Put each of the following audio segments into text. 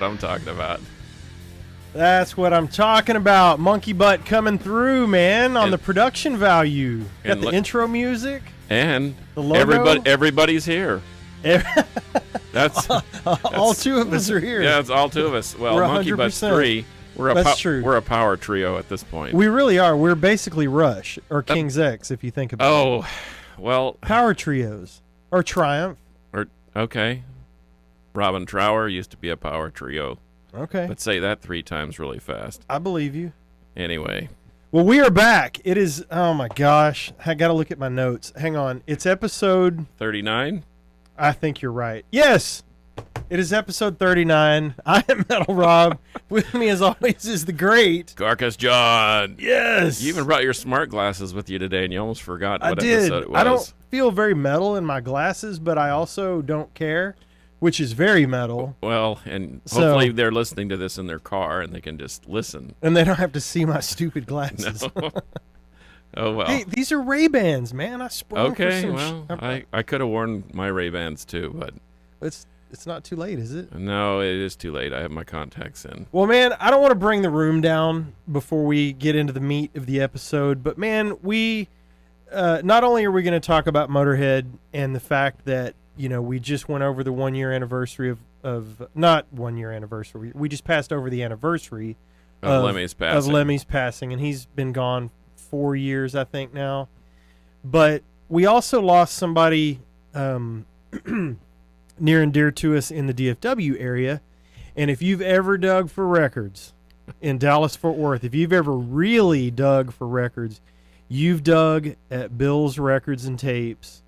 what I'm talking about. That's what I'm talking about. Monkey Butt coming through, man, on the production value. Got the intro music. And the logo. Everybody's here. That's all two of us are here. Yeah, it's all two of us. Well, Monkey Butt's 3. That's true. We're a power trio at this point. We really are. We're basically Rush or King's X, if you think about it. Oh, well. Power trios. Or Triumph. Okay. Robin Trower used to be a power trio. Okay. But say that 3 times really fast. I believe you. Anyway. Well, we are back. It is, oh my gosh. I got to look at my notes. Hang on. It's episode 39? I think you're right. Yes. It is episode 39. I am Metal Rob. With me, as always, is the great Carcass John. Yes. You even brought your smart glasses with you today, and you almost forgot what episode it was. I don't feel very metal in my glasses, but I also don't care, which is very metal. Well, and hopefully they're listening to this in their car, and they can just listen. And they don't have to see my stupid glasses. No. Oh, well. Hey, these are Ray-Bans, man. I sprung for some I could have worn my Ray-Bans, too, but it's not too late, is it? No, it is too late. I have my contacts in. Well, man, I don't want to bring the room down before we get into the meat of the episode, but, man, we not only are we going to talk about Motorhead and the fact that, you know, we just went over the 1 year anniversary of not 1 year anniversary. We just passed over the anniversary of Lemmy's passing, and he's been gone 4 years, I think, now. But we also lost somebody near and dear to us in the DFW area. And if you've ever dug for records in Dallas-Fort Worth, if you've ever really dug for records, you've dug at Bill's Records and Tapes.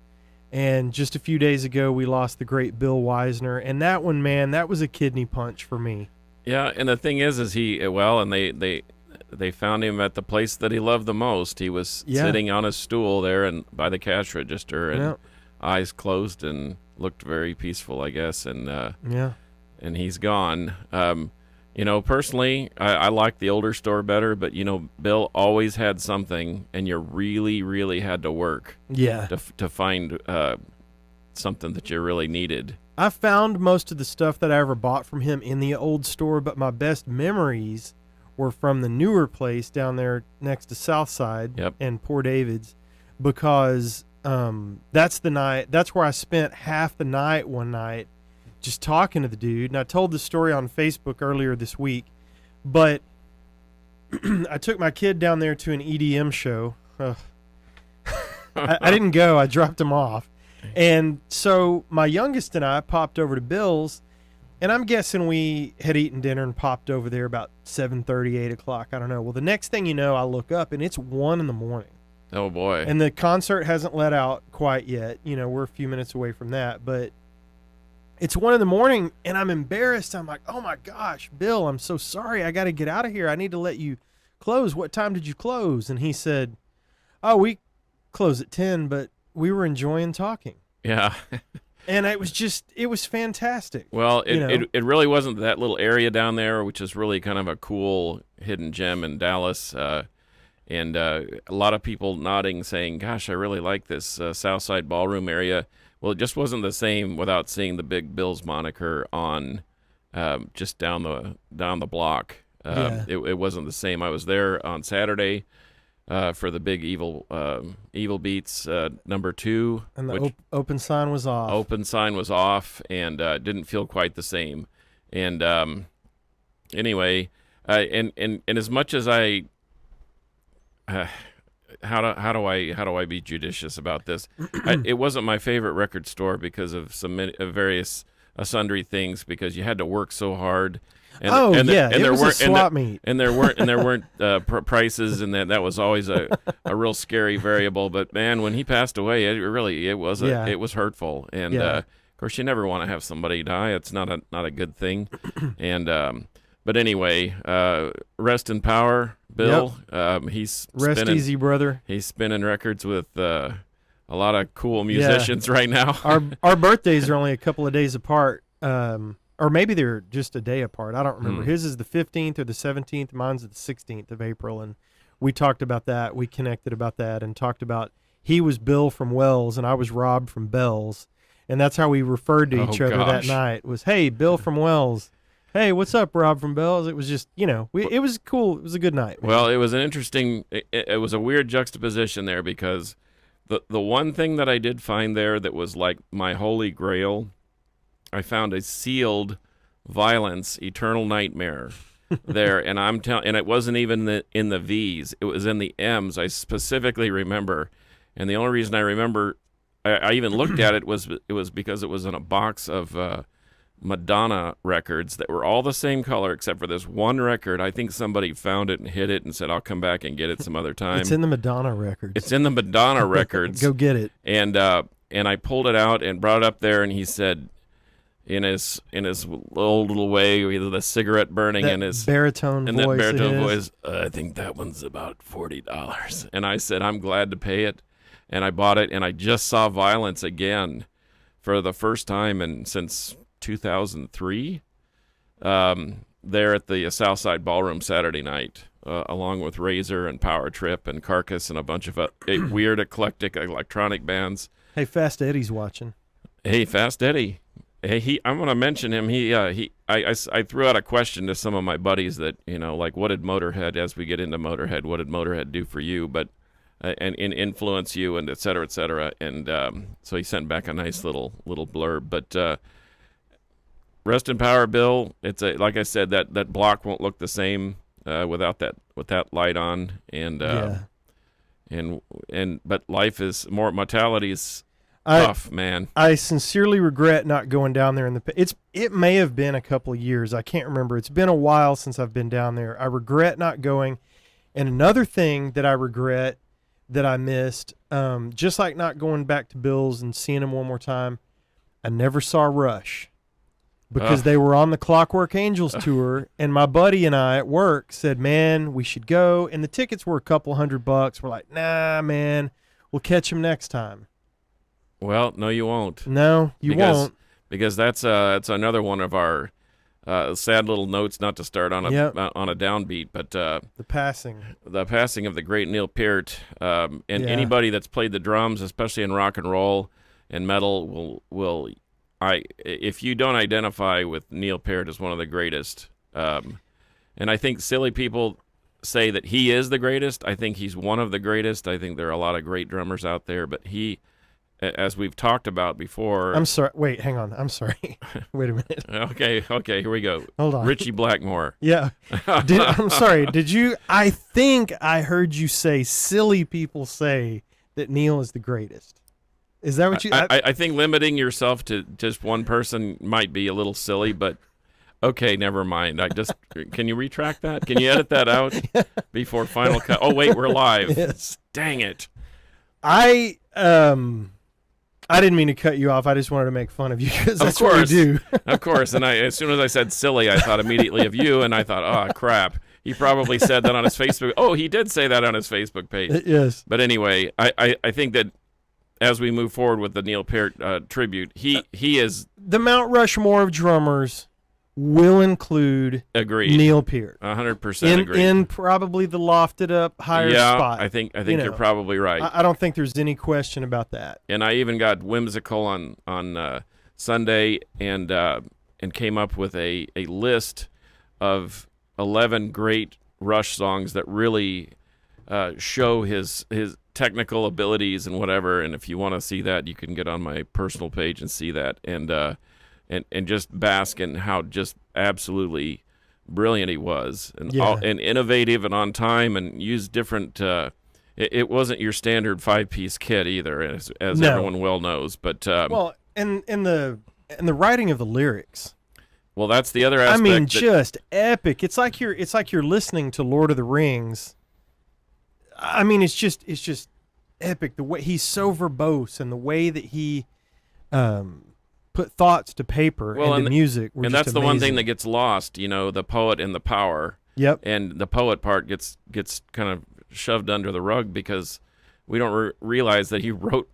And just a few days ago, we lost the great Bill Weisner. And that one, man, that was a kidney punch for me. Yeah, and the thing is they found him at the place that he loved the most. He was sitting on a stool there and by the cash register and eyes closed and looked very peaceful, I guess. And and he's gone. You know, personally, I like the older store better, but, you know, Bill always had something, and you really, really had to work to find something that you really needed. I found most of the stuff that I ever bought from him in the old store, but my best memories were from the newer place down there next to Southside and Poor David's, because that's where I spent half the night one night just talking to the dude. And I told the story on Facebook earlier this week, but I took my kid down there to an EDM show. I didn't go. I dropped him off. And so my youngest and I popped over to Bill's, and I'm guessing we had eaten dinner and popped over there about 7:30, 8 o'clock. I don't know. Well, the next thing you know, I look up, and it's 1 in the morning. Oh, boy. And the concert hasn't let out quite yet. You know, we're a few minutes away from that. But it's 1 in the morning, and I'm embarrassed. I'm like, oh, my gosh, Bill, I'm so sorry. I got to get out of here. I need to let you close. What time did you close? And he said, oh, we close at 10, but we were enjoying talking. Yeah. And it was fantastic. Well, it really wasn't that little area down there, which is really kind of a cool hidden gem in Dallas. And a lot of people nodding, saying, gosh, I really like this Southside Ballroom area. Well, it just wasn't the same without seeing the Big Bill's moniker on just down the block. It wasn't the same. I was there on Saturday for the big Evil Beats number 2. And the open sign was off. Open sign was off, and didn't feel quite the same. And anyway, and as much as I how do I be judicious about this? It wasn't my favorite record store because of some various sundry things, because you had to work so hard. And it was a swap meet. And there weren't prices, and that was always a real scary variable. But man, when he passed away, it was hurtful. And of course, you never want to have somebody die. It's not a good thing. And but anyway, rest in power, Bill. Yep. He's rest easy, brother. He's spinning records with a lot of cool musicians right now. Our birthdays are only a couple of days apart. Or maybe they're just a day apart. I don't remember. His is the 15th or the 17th. Mine's the 16th of April. And we talked about that. We connected about that and talked about he was Bill from Wells and I was Rob from Bells. And that's how we referred to each other that night was, hey, Bill from Wells. hey, what's up, Rob from Bells? It was just, it was cool. It was a good night. Man. Well, it was an interesting, it was a weird juxtaposition there because the one thing that I did find there that was like my holy grail, I found a sealed Violence Eternal Nightmare there, and and it wasn't even in the V's, it was in the M's. I specifically remember, and the only reason I remember, I even looked at it was because it was in a box of Madonna records that were all the same color except for this one record. I think somebody found it and hid it and said, I'll come back and get it some other time. It's in the Madonna records. It's in the Madonna records. Go get it. And I pulled it out and brought it up there, and he said, in his old little way, with the cigarette burning in his baritone voice, I think that one's about $40. And I said, I'm glad to pay it. And I bought it, and I just saw Violence again for the first time since 2003, there at the Southside Ballroom Saturday night, along with Razor and Power Trip and Carcass and a bunch of weird eclectic electronic bands. Hey, Fast Eddie's watching. Hey, Fast Eddie. Hey, I'm going to mention him. I threw out a question to some of my buddies that, like, what did Motorhead, as we get into Motorhead, what did Motorhead do for you? But and influence you, and et cetera, and so he sent back a nice little blurb. But rest in power, Bill. It's like I said, that block won't look the same with that light on, and but life is more, mortality is tough, man. I sincerely regret not going down there it may have been a couple of years. I can't remember. It's been a while since I've been down there. I regret not going. And another thing that I regret that I missed, just like not going back to Bill's and seeing him one more time, I never saw Rush because they were on the Clockwork Angels tour, and my buddy and I at work said, man, we should go. And the tickets were a couple $100. We're like, nah, man, we'll catch him next time. Well, no, you won't. No, you won't. Because that's another one of our sad little notes, not to start on a downbeat, but the passing of the great Neil Peart, and anybody that's played the drums, especially in rock and roll and metal, if you don't identify with Neil Peart as one of the greatest, and I think silly people say that he is the greatest. I think he's one of the greatest. I think there are a lot of great drummers out there, but he, as we've talked about before. I'm sorry. Wait, hang on. I'm sorry. Wait a minute. Okay, here we go. Hold on. Richie Blackmore. Yeah. I'm sorry. I think I heard you say silly people say that Neil is the greatest. Is that what you... I think limiting yourself to just one person might be a little silly, but okay, never mind. Can you retract that? Can you edit that out before final cut? Oh, wait, we're live. Yes. Dang it. I didn't mean to cut you off. I just wanted to make fun of you because that's what we do. Of course. And as soon as I said silly, I thought immediately of you, and I thought, oh, crap. He probably said that on his Facebook. Oh, he did say that on his Facebook page. Yes. But anyway, I think that as we move forward with the Neil Peart tribute, he is... The Mount Rushmore of drummers will include Neil Peart. 100% agree. In probably the lofted up higher spot. I think you're probably right. I don't think there's any question about that. And I even got whimsical on Sunday and came up with a list of 11 great Rush songs that really show his technical abilities and whatever. And if you want to see that, you can get on my personal page and see that. And just bask in how just absolutely brilliant he was, and innovative and on time, and used different. It wasn't your standard 5-piece kit either, as everyone well knows. But and the writing of the lyrics. Well, that's the other aspect. I mean, just epic. It's like you're listening to Lord of the Rings. I mean, it's just epic. The way he's so verbose, and the way that he put thoughts to paper and to music. And that's the one thing that gets lost, the poet and the power. Yep. And the poet part gets kind of shoved under the rug because we don't realize that he wrote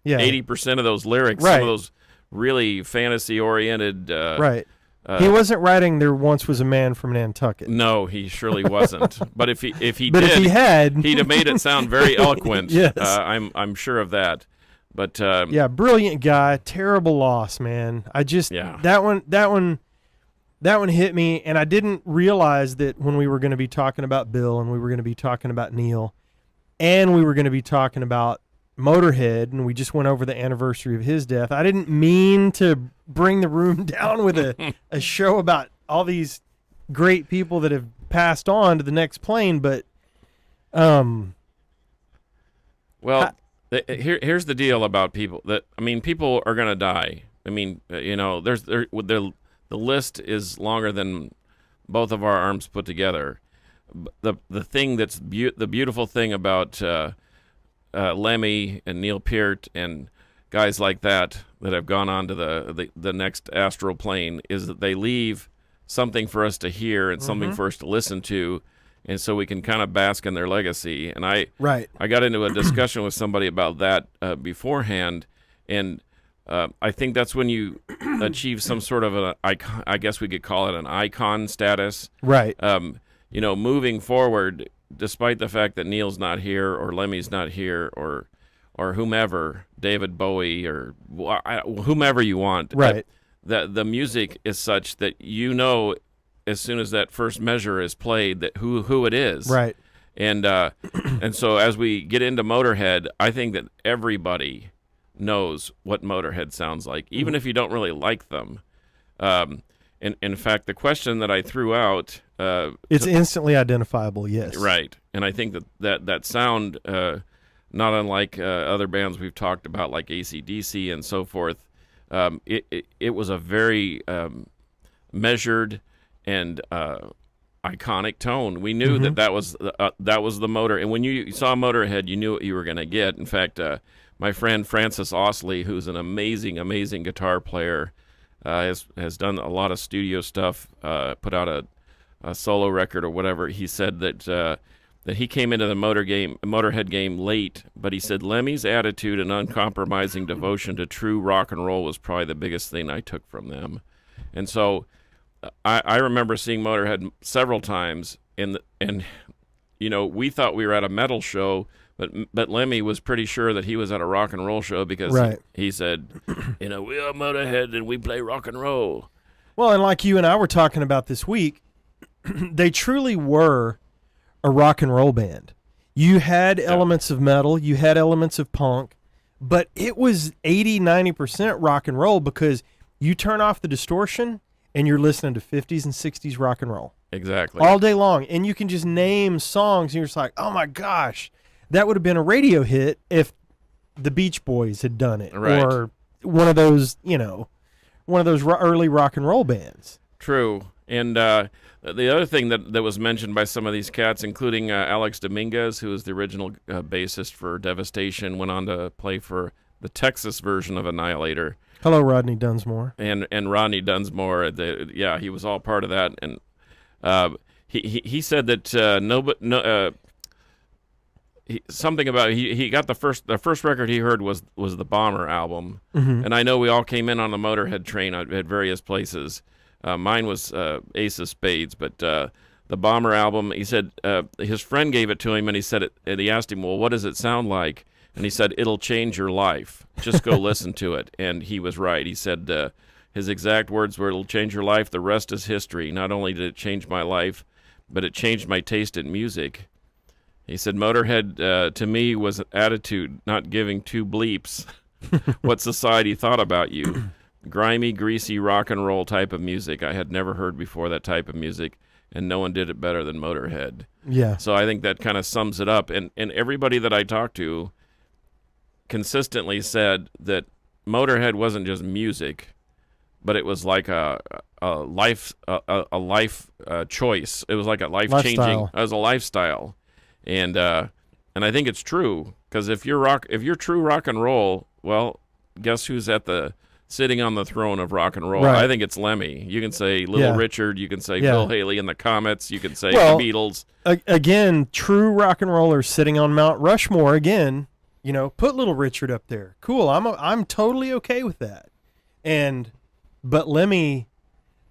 80% of those lyrics, some of those really fantasy-oriented. Right. He wasn't writing "There Once Was a Man from Nantucket." No, he surely wasn't. But if he but did, if he had, he'd have made it sound very eloquent. Yes. I'm sure of that. But brilliant guy, terrible loss, man. That one that one hit me, and I didn't realize that when we were going to be talking about Bill and we were going to be talking about Neil and we were going to be talking about Motorhead, and we just went over the anniversary of his death. I didn't mean to bring the room down with a show about all these great people that have passed on to the next plane, but here's the deal about people. People are going to die. The list is longer than both of our arms put together. The thing that's the beautiful thing about Lemmy and Neil Peart and guys like that have gone on to the next astral plane is that they leave something for us to hear and something for us to listen to, and so we can kind of bask in their legacy. And I got into a discussion with somebody about that beforehand, and I think that's when you achieve some sort of an icon. I guess we could call it an icon status. Right. Moving forward, despite the fact that Neil's not here or Lemmy's not here or whomever, David Bowie or whomever you want. Right. The music is such that as soon as that first measure is played that who it is. Right. And so as we get into Motorhead, I think that everybody knows what Motorhead sounds like, even if you don't really like them. In fact, the question that I threw out... it's instantly identifiable, yes. Right. And I think that sound, not unlike other bands we've talked about, like AC/DC and so forth, it was a very measured and iconic tone. We knew that was the Motor. And when you saw Motorhead, you knew what you were going to get. In fact, my friend Francis Osley, who's an amazing, amazing guitar player, has done a lot of studio stuff, put out a solo record or whatever. He said that he came into the Motorhead game late, but he said Lemmy's attitude and uncompromising devotion to true rock and roll was probably the biggest thing I took from them. And so I remember seeing Motorhead several times, and we thought we were at a metal show, but Lemmy was pretty sure that he was at a rock and roll show because he said, we are Motorhead and we play rock and roll. Well, and like you and I were talking about this week, they truly were a rock and roll band. You had elements of metal, you had elements of punk, but it was 80-90% rock and roll because you turn off the distortion and you're listening to 50s and 60s rock and roll. Exactly. All day long. And you can just name songs and you're just like, oh my gosh, that would have been a radio hit if the Beach Boys had done it. Right. Or one of those, early rock and roll bands. True. And the other thing that was mentioned by some of these cats, including Alex Dominguez, who was the original bassist for Devastation, went on to play for the Texas version of Annihilator. Hello, Rodney Dunsmore. And Rodney Dunsmore, he was all part of that. And he said that something about he got the first record he heard was the Bomber album. And I know we all came in on the Motorhead train at various places. Mine was Ace of Spades, but the Bomber album, he said his friend gave it to him, and he asked him, well, what does it sound like? And he said, it'll change your life. Just go listen to it. And he was right. He said his exact words were, it'll change your life. The rest is history. Not only did it change my life, but it changed my taste in music. He said, Motorhead, to me, was an attitude, not giving two bleeps what society thought about you. Grimy, greasy rock and roll type of music. I had never heard before that type of music, and no one did it better than Motorhead. Yeah. So I think that kind of sums it up. And everybody that I talked to consistently said that Motorhead wasn't just music, but it was like a life choice. It was like a life changing. It was a lifestyle, and I think it's true because if you're true rock and roll, well, guess who's sitting on the throne of rock and roll? Right. I think it's Lemmy. You can say Little Richard. You can say Bill Haley and the Comets. You can say the Beatles. Again, true rock and rollers sitting on Mount Rushmore again. Put Little Richard up there. Cool. I'm totally okay with that. But Lemmy,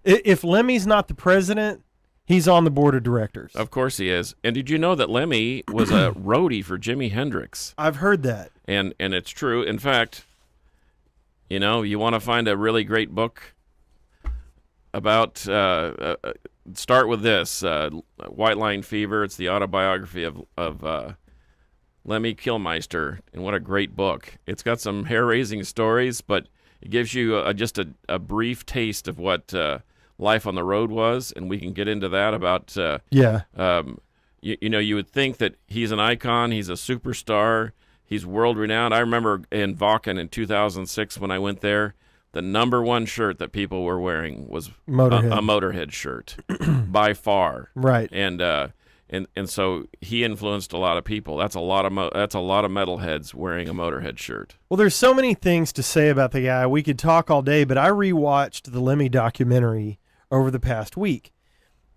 if Lemmy's not the president, he's on the board of directors. Of course he is. And did you know that Lemmy was a roadie for Jimi Hendrix? I've heard that. And it's true. In fact, you want to find a really great book about start with this White Line Fever. It's the autobiography of Lemmy Kilmister, and what a great book. It's got some hair-raising stories, but it gives you just a brief taste of what life on the road was, and we can get into that about you would think that he's an icon, he's a superstar, he's world-renowned. I remember in Vaughan in 2006 when I went there, the number one shirt that people were wearing was Motorhead. A Motorhead shirt, by far. Right. And so he influenced a lot of people. That's a lot of metalheads wearing a Motorhead shirt. Well, there's so many things to say about the guy. We could talk all day, but I rewatched the Lemmy documentary over the past week,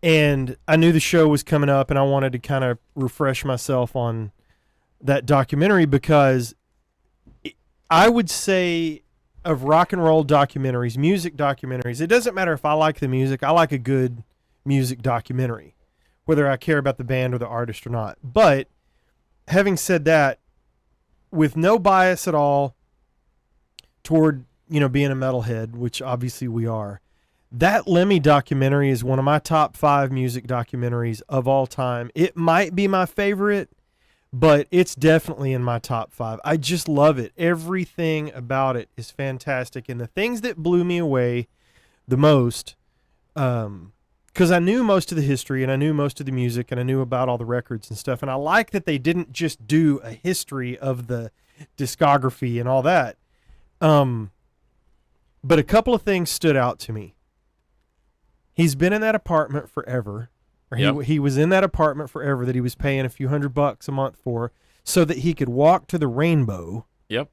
and I knew the show was coming up, and I wanted to kind of refresh myself on that documentary because I would say of rock and roll documentaries, music documentaries, it doesn't matter if I like the music. I like a good music documentary, whether I care about the band or the artist or not. But having said that, with no bias at all toward, being a metalhead, which obviously we are, that Lemmy documentary is one of my top 5 music documentaries of all time. It might be my favorite, but it's definitely in my top 5. I just love it. Everything about it is fantastic. And the things that blew me away the most, because I knew most of the history and I knew most of the music and I knew about all the records and stuff. And I like that they didn't just do a history of the discography and all that. But a couple of things stood out to me. He's been in that apartment forever. Or he was in that apartment forever that he was paying a few $100 a month for so that he could walk to the Rainbow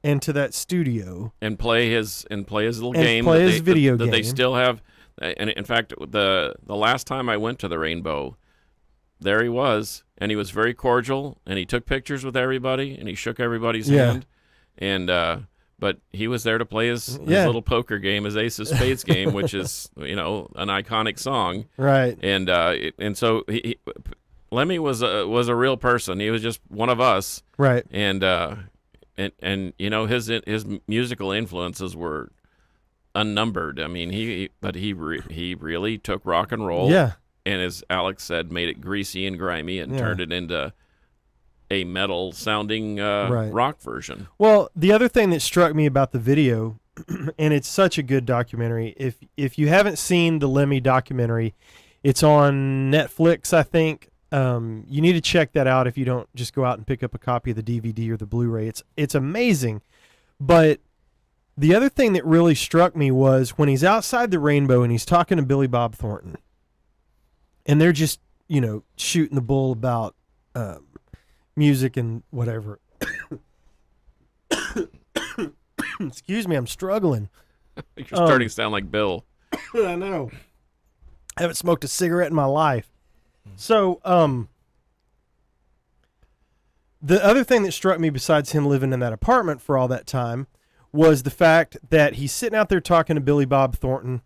and to that studio and play his little game. Play his video game. That they still have. And in fact, the last time I went to the Rainbow, there he was, and he was very cordial, and he took pictures with everybody, and he shook everybody's hand, and but he was there to play his little poker game, his Ace of Spades game, which is an iconic song, right? And so Lemmy was a real person. He was just one of us, right? And his musical influences were unnumbered. I mean, he really took rock and roll, and as Alex said, made it greasy and grimy and turned it into a metal sounding rock version. Well, the other thing that struck me about the video, and it's such a good documentary. If you haven't seen the Lemmy documentary, it's on Netflix, I think. You need to check that out if you don't just go out and pick up a copy of the DVD or the Blu-ray. It's amazing. But the other thing that really struck me was when he's outside the Rainbow and he's talking to Billy Bob Thornton, and they're just, shooting the bull about music and whatever. Excuse me, I'm struggling. You're starting to sound like Bill. I know. I haven't smoked a cigarette in my life. So, the other thing that struck me besides him living in that apartment for all that time was the fact that he's sitting out there talking to Billy Bob Thornton,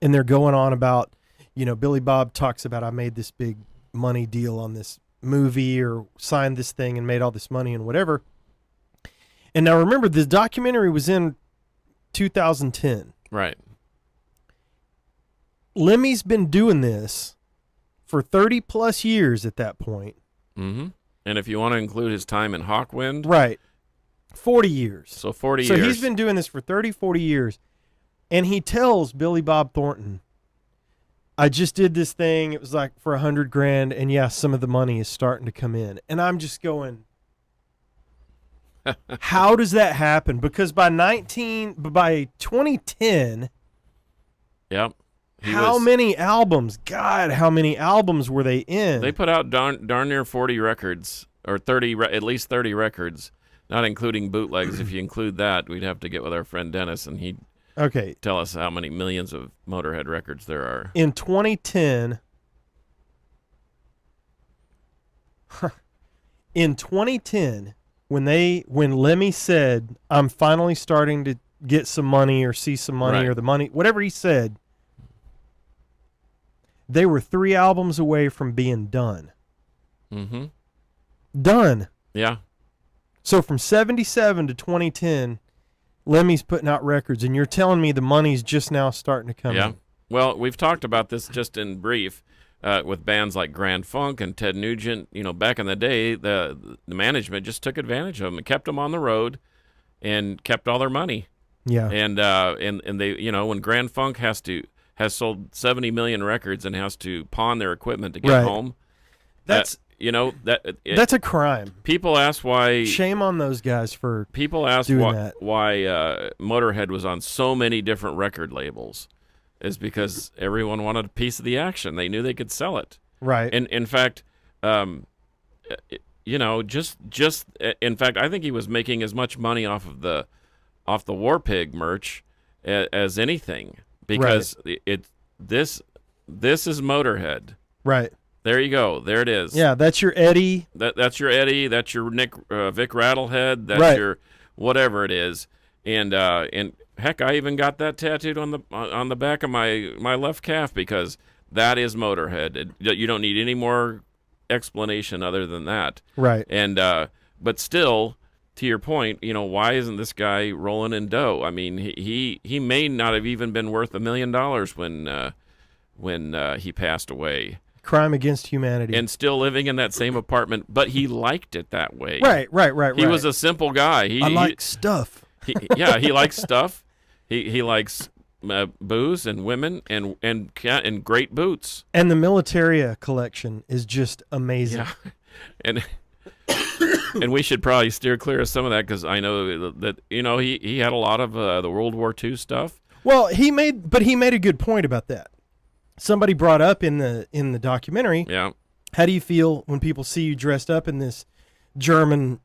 and they're going on about, Billy Bob talks about, I made this big money deal on this movie or signed this thing and made all this money and whatever. And now remember, the documentary was in 2010. Right. Lemmy's been doing this for 30 plus years at that point. Mm-hmm. And if you want to include his time in Hawkwind. Right. 40 years. So 40 years. So he's been doing this for 30, 40 years. And he tells Billy Bob Thornton, I just did this thing. It was like for $100,000. And yeah, some of the money is starting to come in. And I'm just going, how does that happen? Because by 2010, yep. How many albums? God, how many albums were they in? They put out darn near 40 records, or 30, at least 30 records, not including bootlegs. If you include that, we'd have to get with our friend Dennis, and he'd tell us how many millions of Motorhead records there are. In 2010, when Lemmy said, I'm finally starting to get some money or see some money or the money, whatever he said, they were 3 albums away from being done. Mm-hmm. Done. Yeah. So from 77 to 2010, Lemmy's putting out records, and you're telling me the money's just now starting to come in. Well, we've talked about this just in brief with bands like Grand Funk and Ted Nugent. Back in the day, the management just took advantage of them and kept them on the road and kept all their money. Yeah. And they, when Grand Funk has sold 70 million records and has to pawn their equipment to get home. That's that's a crime. People ask why. Shame on those guys for people ask doing why Motorhead was on so many different record labels. Is because everyone wanted a piece of the action. They knew they could sell it. Right. And in fact, just in fact, I think he was making as much money off the War Pig merch as anything, because this is Motorhead. Right. There you go. There it is. Yeah, that's your Eddie. That's your Eddie. That's your Vic Rattlehead. That's your whatever it is. And heck, I even got that tattooed on the back of my left calf, because that is Motorhead. You don't need any more explanation other than that. Right. And but still, to your point, why isn't this guy rolling in dough? I mean, he may not have even been worth $1 million when he passed away. Crime against humanity. And still living in that same apartment, but he liked it that way. Right. He was a simple guy. I like stuff. He likes stuff. He likes booze and women and great boots. And the Militaria collection is just amazing. Yeah. And we should probably steer clear of some of that, because I know that he had a lot of the World War II stuff. Well, he made a good point about that. Somebody brought up in the documentary. Yeah. How do you feel when people see you dressed up in this German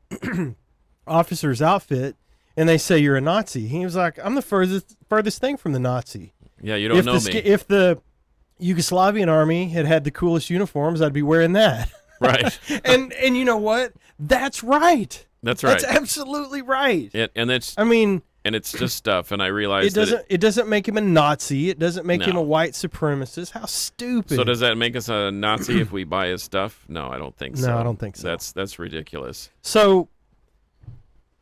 officer's outfit and they say you're a Nazi? He was like, I'm the furthest thing from the Nazi. Yeah, you don't know me. If the Yugoslavian army had the coolest uniforms, I'd be wearing that. Right. and you know what? That's right. That's right. That's absolutely right. And it's just stuff, and I realized it doesn't make him a Nazi. It doesn't make him a white supremacist. How stupid. So does that make us a Nazi if we buy his stuff? No, I don't think so. No, I don't think so. That's ridiculous. So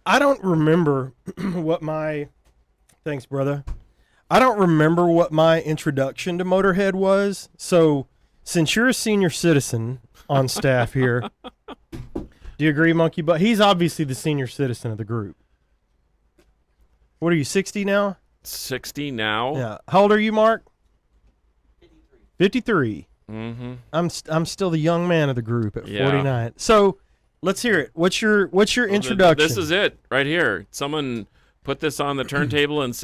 I don't remember what my thanks, brother. I don't remember what my introduction to Motorhead was. So since you're a senior citizen on staff here, do you agree, Monkey Butt? He's obviously the senior citizen of the group. What are you, 60 now? 60 now. Yeah. How old are you, Mark? 53. Mm-hmm. I'm still the young man of the group at 49. So let's hear it. What's your introduction? This is it right here. Someone put this on the turntable and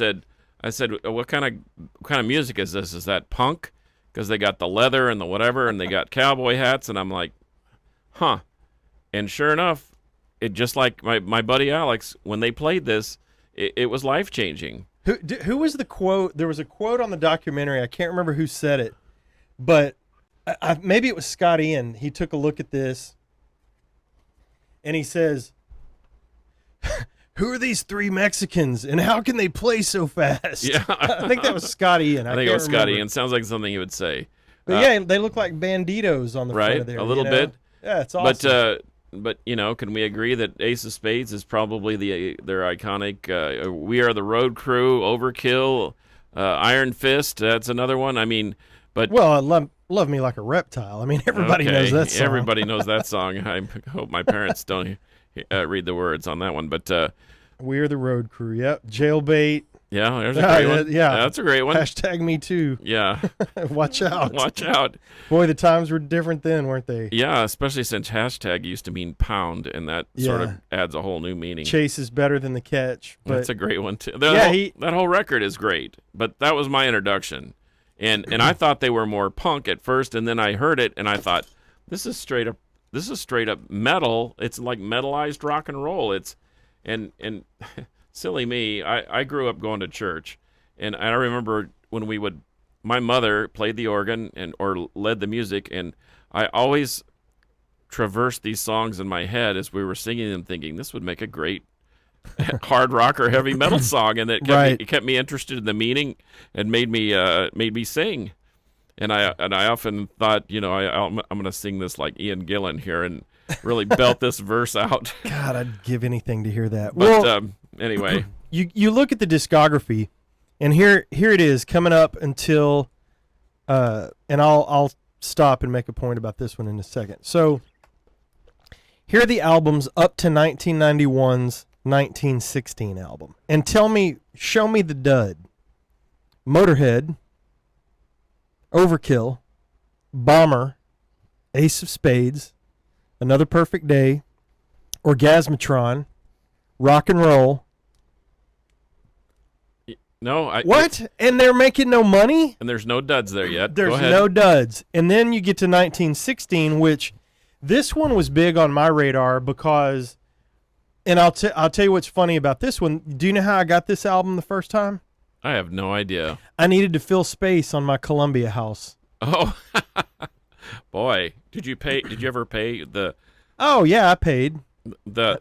I said, what kind of music is this? Is that punk? Because they got the leather and the whatever, and they got cowboy hats, and I'm like, huh. And sure enough, it just like my buddy Alex, when they played this, it was life-changing. Who was the quote? There was a quote on the documentary. I can't remember who said it, but maybe it was Scott Ian. He took a look at this, and he says, who are these three Mexicans, and how can they play so fast? Yeah. I think that was Scott Ian. I think it was Scott Ian. Sounds like something he would say. But they look like banditos on the front of there. A little bit. Yeah, it's awesome. But can we agree that Ace of Spades is probably their iconic We Are the Road Crew, Overkill, Iron Fist, that's another one. I mean, but Love Me Like a Reptile. I mean, everybody knows that song. Everybody knows that song. I hope my parents don't read the words on that one. But We Are the Road Crew. Yep. Jailbait. Yeah, there's a great one. Yeah, that's a great one. Hashtag me too. Yeah. Watch out. Watch out. Boy, the times were different then, weren't they? Yeah, especially since hashtag used to mean pound, and that sort of adds a whole new meaning. Chase is better than the catch. But that's a great one too. That whole record is great, but that was my introduction. And I thought they were more punk at first, and then I heard it, and I thought, this is straight up metal. It's like metalized rock and roll. And silly me, I grew up going to church, and I remember when my mother played the organ or led the music, and I always traversed these songs in my head as we were singing them, thinking this would make a great hard rock or heavy metal song, and it kept me interested in the meaning and made me sing. And I often thought, I'm going to sing this like Ian Gillan here and really belt this verse out. God, I'd give anything to hear that. But anyway, you look at the discography, and here it is coming up until And I'll stop and make a point about this one in a second. So here are the albums up to 1991's 1916 album. And show me the dud. Motorhead, Overkill, Bomber, Ace of Spades, Another Perfect Day, Orgasmatron, Rock and Roll. No, what? And they're making no money? And there's no duds there yet. There's no duds. And then you get to 1916, which this one was big on my radar because, and I'll tell you what's funny about this one. Do you know how I got this album the first time? I have no idea. I needed to fill space on my Columbia house. Oh, boy. Did you ever pay the... Oh, yeah, I paid. The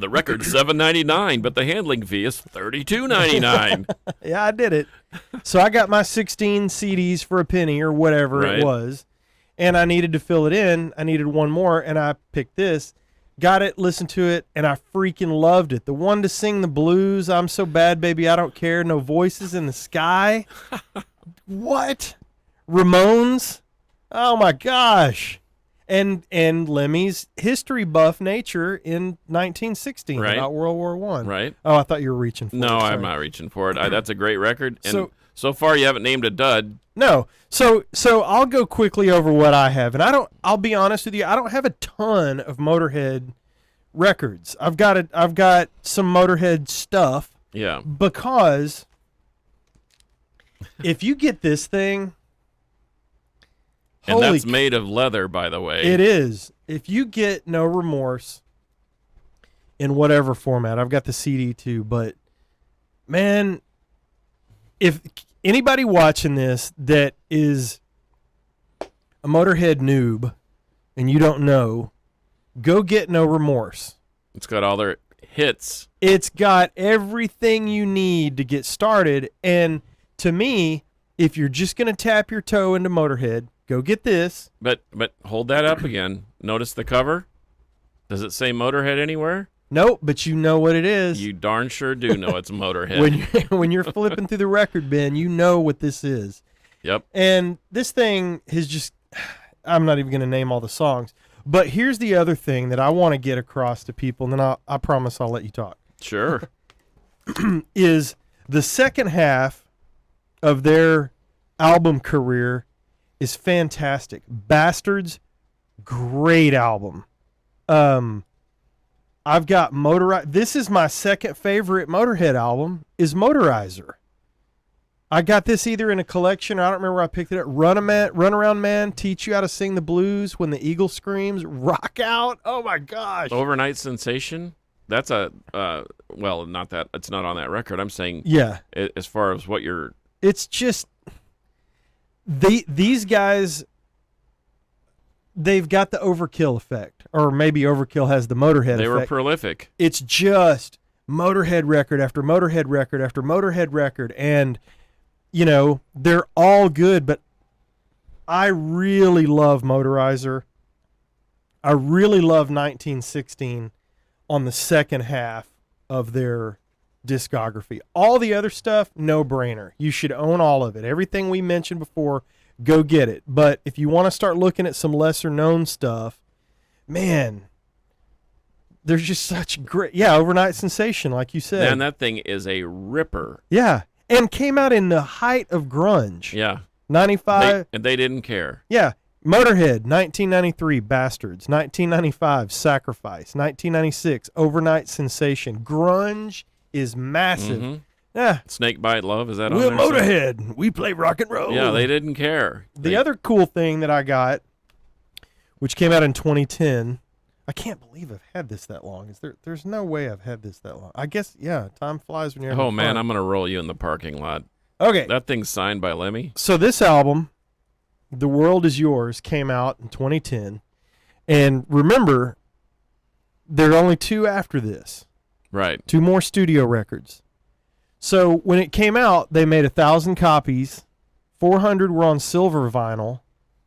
record's $7.99, but the handling fee is $32.99. Yeah, I did it. So I got my 16 CDs for a penny or whatever it was, and I needed to fill it in. I needed one more, and I picked this, got it, listened to it, and I freaking loved it. The one to sing the blues, I'm so bad, baby, I don't care, no voices in the sky. What? Ramones? Oh my gosh. And Lemmy's history buff nature in 1916 about World War I. Right. Oh, I thought you were reaching for it. No, I'm not reaching for it. That's a great record. And so far you haven't named a dud. No. So I'll go quickly over what I have. And I'll be honest with you, I don't have a ton of Motorhead records. I've got some Motorhead stuff. Yeah. Because if you get this thing, and that's made of leather, by the way. It is. If you get No Remorse in whatever format, I've got the CD too, but man, if anybody watching this that is a Motorhead noob and you don't know, go get No Remorse. It's got all their hits. It's got everything you need to get started. And to me, if you're just going to tap your toe into Motorhead, go get this. But hold that up again. Notice the cover? Does it say Motorhead anywhere? Nope, but you know what it is. You darn sure do know it's Motorhead. when you're flipping through the record bin, you know what this is. Yep. And this thing has just, I'm not even going to name all the songs. But here's the other thing that I want to get across to people, and then I promise I'll let you talk. Sure. Is the second half of their album career is fantastic. Bastards, great album. I've got This is my second favorite Motorhead album, is Motorizer. I got this either in a collection, or I don't remember where I picked it up. Run Around Man, Teach You How to Sing the Blues, When the Eagle Screams, Rock Out. Oh my gosh. Overnight Sensation. That's a, well, not that, it's not on that record. I'm saying, yeah. As far as what you're. It's just, these guys, they've got the Overkill effect, or maybe Overkill has the Motorhead effect. They were prolific. It's just Motorhead record after Motorhead record after Motorhead record, and you know, they're all good, but I really love Motorizer. I really love 1916 on the second half of their discography. All the other stuff, no brainer. You should own all of it. Everything we mentioned before, go get it. But if you want to start looking at some lesser known stuff, man, there's just such great, Overnight Sensation, like you said. Man, that thing is a ripper. Yeah, and came out in the height of grunge. Yeah. 95. And they didn't care. Yeah. Motorhead, 1993, Bastards. 1995, Sacrifice. 1996, Overnight Sensation. Grunge is massive. Mm-hmm. Yeah. Snakebite Love, is that on We're there? Motorhead. We play rock and roll. Yeah, they didn't care. The other cool thing that I got, which came out in 2010, I can't believe I've had this that long. There's no way I've had this that long. I guess, yeah, time flies when you're having man, fun. I'm going to roll you in the parking lot. Okay. That thing's signed by Lemmy. So this album, The World Is Yours, came out in 2010. And remember, there are only two after this. Right. 2 more studio records. So when it came out, they made 1,000 copies. 400 were on silver vinyl,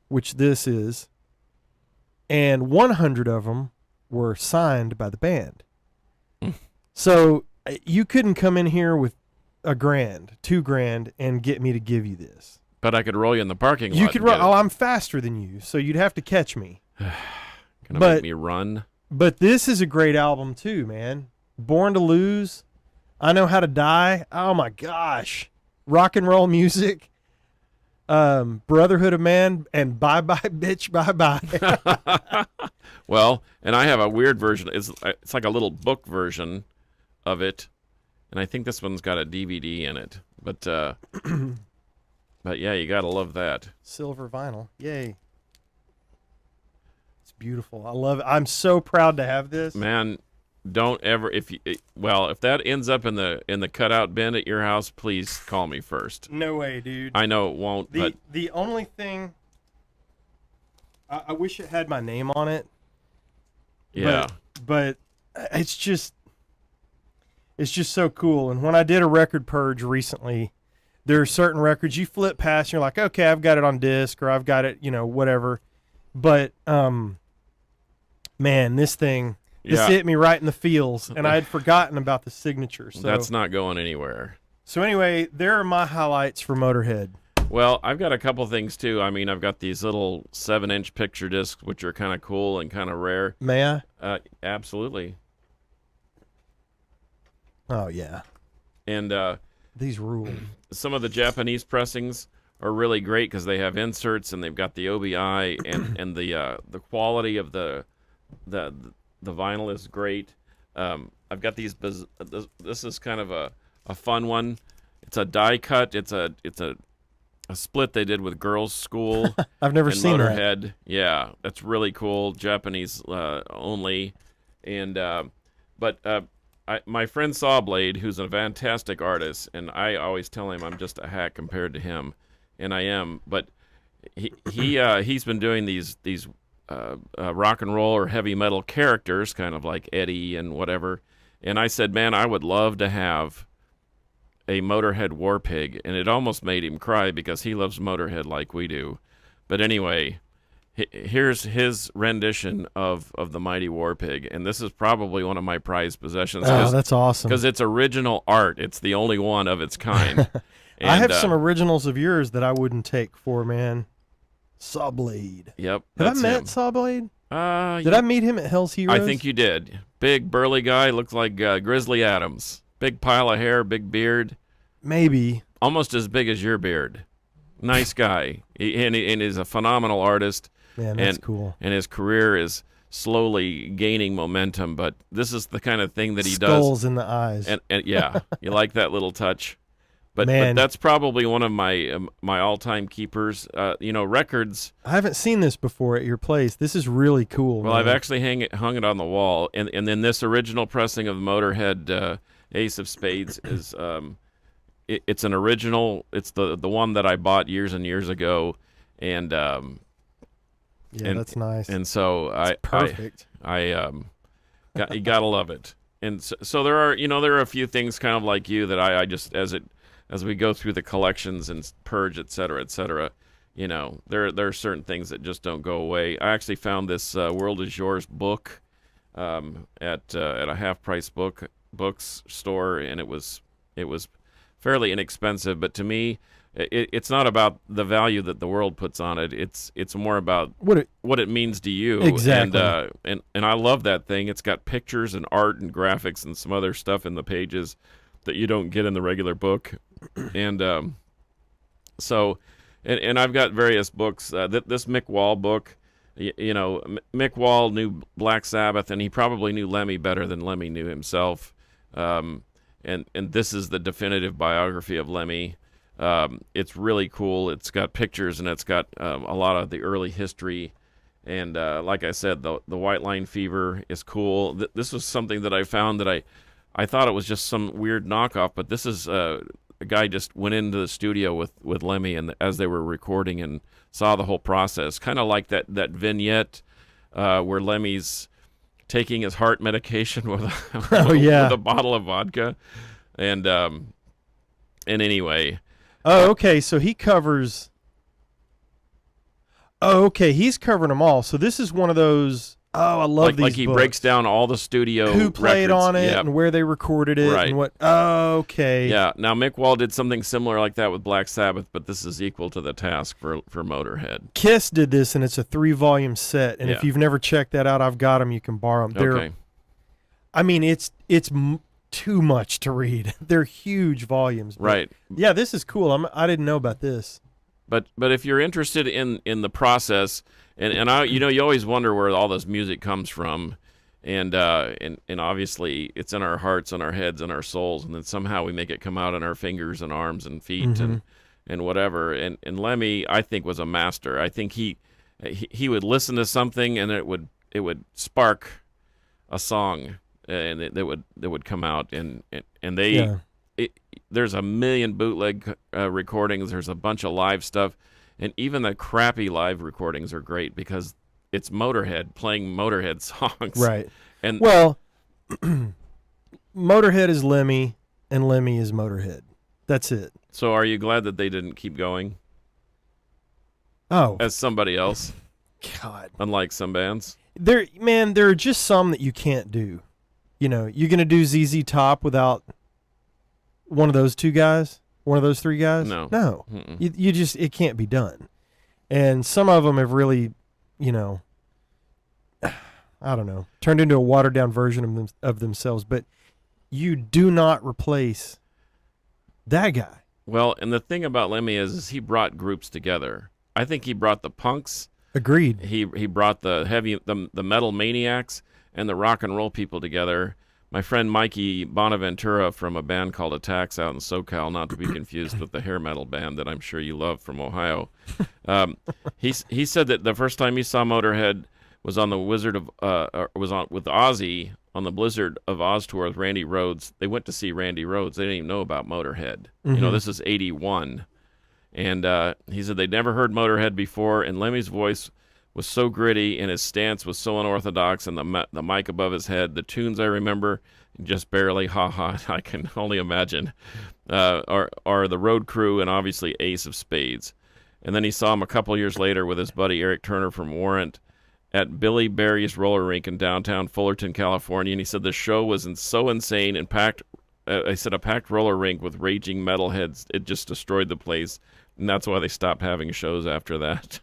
which this is. And 100 of them were signed by the band. So you couldn't come in here with $1,000, $2,000, and get me to give you this. But I could roll you in the parking lot. You could roll. Oh, I'm faster than you, so you'd have to catch me. Gonna make me run. But this is a great album too, man. Born to Lose, I Know How to Die. Oh my gosh, rock and roll music. Brotherhood of Man, and Bye Bye Bitch Bye Bye. Well, and I have a weird version. It's like a little book version of it, and I think this one's got a DVD in it. But but yeah, you gotta love that. Silver vinyl, yay! It's beautiful. I love it. I'm so proud to have this. Man, don't ever if that ends up in the cutout bin at your house, please call me first. No way, dude. I know it won't. But the only thing I wish it had my name on it. Yeah, but it's just so cool. And when I did a record purge recently, there are certain records you flip past and you're like, okay, I've got it on disc or I've got it, whatever. But man, this thing. This hit me right in the feels, and I had forgotten about the signature. So that's not going anywhere. So anyway, there are my highlights for Motorhead. Well, I've got a couple things, too. I mean, I've got these little 7-inch picture discs, which are kind of cool and kind of rare. May I? Absolutely. Oh, yeah. And these rule. Some of the Japanese pressings are really great because they have inserts, and they've got the OBI, and the quality of the vinyl is great. I've got these. This is kind of a fun one. It's a die cut. It's a split they did with Girls' School. I've never seen Motorhead. that. Yeah, that's really cool. Japanese only. And my friend Sawblade, who's a fantastic artist, and I always tell him I'm just a hack compared to him, and I am. But he's been doing these rock and roll or heavy metal characters, kind of like Eddie and whatever. And I said, man, I would love to have a Motorhead War Pig, and it almost made him cry because he loves Motorhead like we do. But anyway, here's his rendition of the Mighty War Pig, and this is probably one of my prized possessions. Oh, that's awesome. Because it's original art. It's the only one of its kind. And, I have some originals of yours that I wouldn't take for, man. Sawblade. Yep. Have I met Sawblade? Did I meet him at Hell's Heroes? I think you did. Big, burly guy, looked like Grizzly Adams. Big pile of hair, big beard. Maybe. Almost as big as your beard. Nice guy. And he's a phenomenal artist. Man, that's cool. And his career is slowly gaining momentum, but this is the kind of thing that he does. Skulls in the eyes. And yeah, you like that little touch. But that's probably one of my all-time keepers. Records. I haven't seen this before at your place. This is really cool. Well, man. I've actually hung it on the wall, and then this original pressing of Motorhead Ace of Spades is it's an original. It's the one that I bought years and years ago, and that's nice. And so perfect. You gotta love it. And so there are a few things kind of like you that I just as we go through the collections and purge, et cetera, there are certain things that just don't go away. I actually found this World Is Yours book at a half-price books store, and it was fairly inexpensive. But to me, it's not about the value that the world puts on it. It's more about what it means to you. Exactly. And I love that thing. It's got pictures and art and graphics and some other stuff in the pages that you don't get in the regular book. And so I've got various books. This Mick Wall book, Mick Wall knew Black Sabbath, and he probably knew Lemmy better than Lemmy knew himself. And this is the definitive biography of Lemmy. It's really cool. It's got pictures, and it's got a lot of the early history. And like I said, the White Line Fever is cool. This was something that I found that I thought it was just some weird knockoff, but this is a guy just went into the studio with Lemmy, and as they were recording, and saw the whole process, kind of like that vignette where Lemmy's taking his heart medication with a bottle of vodka, and anyway. Oh, okay. So he covers. Oh, okay. He's covering them all. So this is one of those Oh, I love these Like he books. breaks down all the studio who played records. on it and where they recorded it and what. Oh, okay. Yeah. Now Mick Wall did something similar like that with Black Sabbath, but this is equal to the task for Motorhead. Kiss did this, and it's a 3-volume set. And if you've never checked that out, I've got them. You can borrow them. Okay. I mean, it's too much to read. They're huge volumes. Right. Yeah, this is cool. I didn't know about this. But if you're interested in the process, and I, you always wonder where all this music comes from, and obviously it's in our hearts and our heads and our souls, and then somehow we make it come out in our fingers and arms and feet and whatever. And Lemmy, I think, was a master. I think he would listen to something and it would spark a song, and that would come out, and they. Yeah. There's a million bootleg recordings. There's a bunch of live stuff, and even the crappy live recordings are great because it's Motorhead playing Motorhead songs. Right. And well, Motorhead is Lemmy, and Lemmy is Motorhead. That's it. So, are you glad that they didn't keep going? Oh, as somebody else. God. Unlike some bands. There are just some that you can't do. You're gonna do ZZ Top without one of those 2 guys, one of those 3 guys? No. You just, it can't be done. And some of them have really, I don't know, turned into a watered down version of themselves. But you do not replace that guy. Well, and the thing about Lemmy is he brought groups together. I think he brought the punks. Agreed. He brought the metal maniacs and the rock and roll people together. My friend Mikey Bonaventura from a band called Attacks out in SoCal, not to be confused with the hair metal band that I'm sure you love from Ohio. He said that the first time he saw Motorhead was on the with Ozzy on the Blizzard of Oz tour with Randy Rhoads. They went to see Randy Rhoads. They didn't even know about Motorhead. This is 81. And he said they'd never heard Motorhead before, and Lemmy's voice was so gritty and his stance was so unorthodox, and the mic above his head. The tunes I remember, just barely, I can only imagine, are The Road Crew and obviously Ace of Spades. And then he saw him a couple years later with his buddy Eric Turner from Warrant at Billy Barry's roller rink in downtown Fullerton, California, and he said the show was so insane and packed. I said a packed roller rink with raging metalheads. It just destroyed the place. And that's why they stopped having shows after that.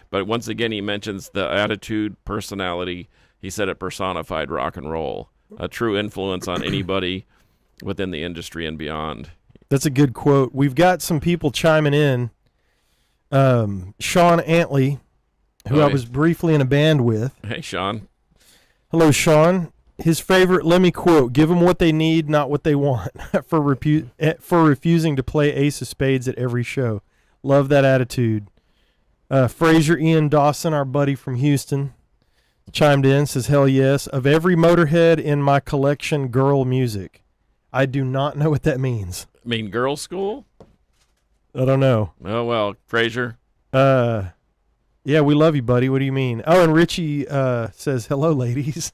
But once again, he mentions the attitude, personality. He said it personified rock and roll, a true influence on anybody within the industry and beyond. That's a good quote. We've got some people chiming in. Sean Antley, who I was briefly in a band with. Hey, Sean. Hello, Sean. His favorite Lemmy quote: "Give them what they need, not what they want," for refusing to play Ace of Spades at every show. Love that attitude. Fraser Ian Dawson, our buddy from Houston, chimed in, says, "Hell yes. Of every Motorhead in my collection, girl music." I do not know what that means. Mean girls' school? I don't know. Oh, well, Fraser. Yeah, we love you, buddy. What do you mean? Oh, and Richie says, "Hello, ladies."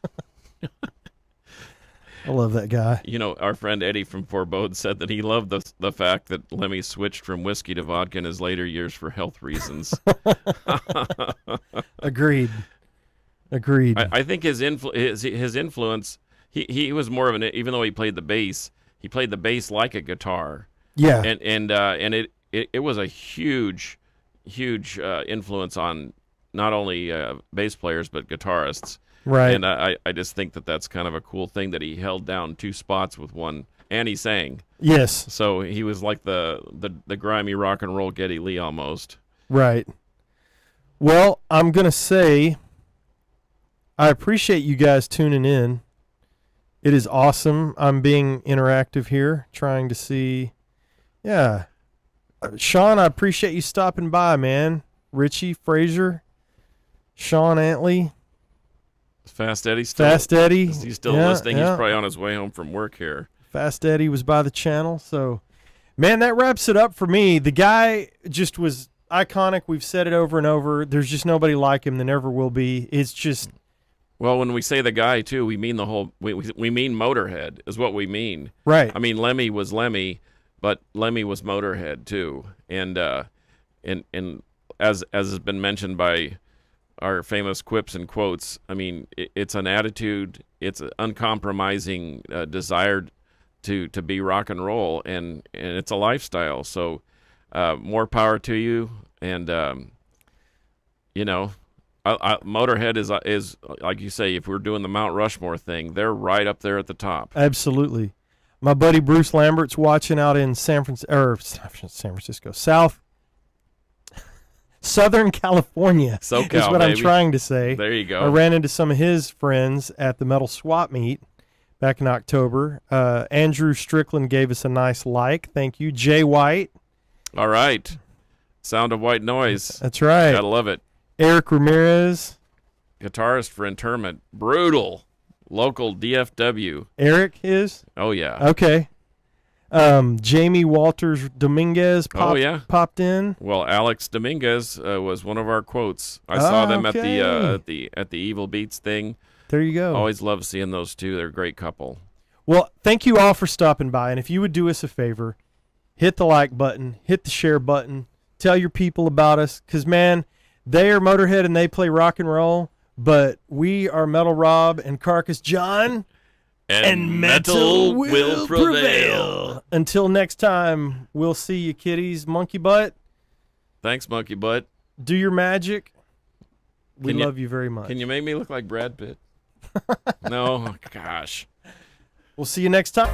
I love that guy. Our friend Eddie from Forebode said that he loved the fact that Lemmy switched from whiskey to vodka in his later years for health reasons. Agreed. I think his influence, he was more of an, even though he played the bass like a guitar. Yeah. And it was a huge influence on not only bass players but guitarists. Right. And I just think that that's kind of a cool thing that he held down 2 spots with one, and he sang. Yes. So he was like the grimy rock and roll Geddy Lee almost. Right. Well, I'm going to say I appreciate you guys tuning in. It is awesome. I'm being interactive here, trying to see. Yeah. Sean, I appreciate you stopping by, man. Richie, Fraser, Sean Antley. Fast Eddie still? Fast Eddie. He's still listening. Yeah. He's probably on his way home from work here. Fast Eddie was by the channel. So, man, that wraps it up for me. The guy just was iconic. We've said it over and over. There's just nobody like him. There never will be. It's just. Well, when we say the guy, too, we mean the whole. We mean Motorhead is what we mean. Right. I mean, Lemmy was Lemmy, but Lemmy was Motorhead, too. And as has been mentioned by our famous quips and quotes. I mean, it's an attitude. It's an uncompromising desire to be rock and roll, and it's a lifestyle. So more power to you. And Motorhead is like you say, if we're doing the Mount Rushmore thing, they're right up there at the top. Absolutely. My buddy Bruce Lambert's watching out in San Francisco, Southern California. SoCal, is what baby. I'm trying to say. There you go. I ran into some of his friends at the Metal Swap Meet back in October. Andrew Strickland gave us a nice like. Thank you. Jay White. All right. Sound of White Noise. That's right. Gotta love it. Eric Ramirez. Guitarist for Interment. Brutal. Local DFW. Eric is? Oh, yeah. Okay. Jamie Walters Dominguez popped in. Well, Alex Dominguez was one of our quotes. I saw them at the Evil Beats thing. There you go. Always love seeing those two. They're a great couple. Well, thank you all for stopping by. And if you would do us a favor, hit the like button, hit the share button, tell your people about us. Because, man, they are Motorhead and they play rock and roll, but we are Metal Rob and Carcass John. And metal will prevail. Until next time, we'll see you, kiddies. Monkey Butt. Thanks, Monkey Butt. Do your magic. We love you very much. Can you make me look like Brad Pitt? No? Oh, gosh. We'll see you next time.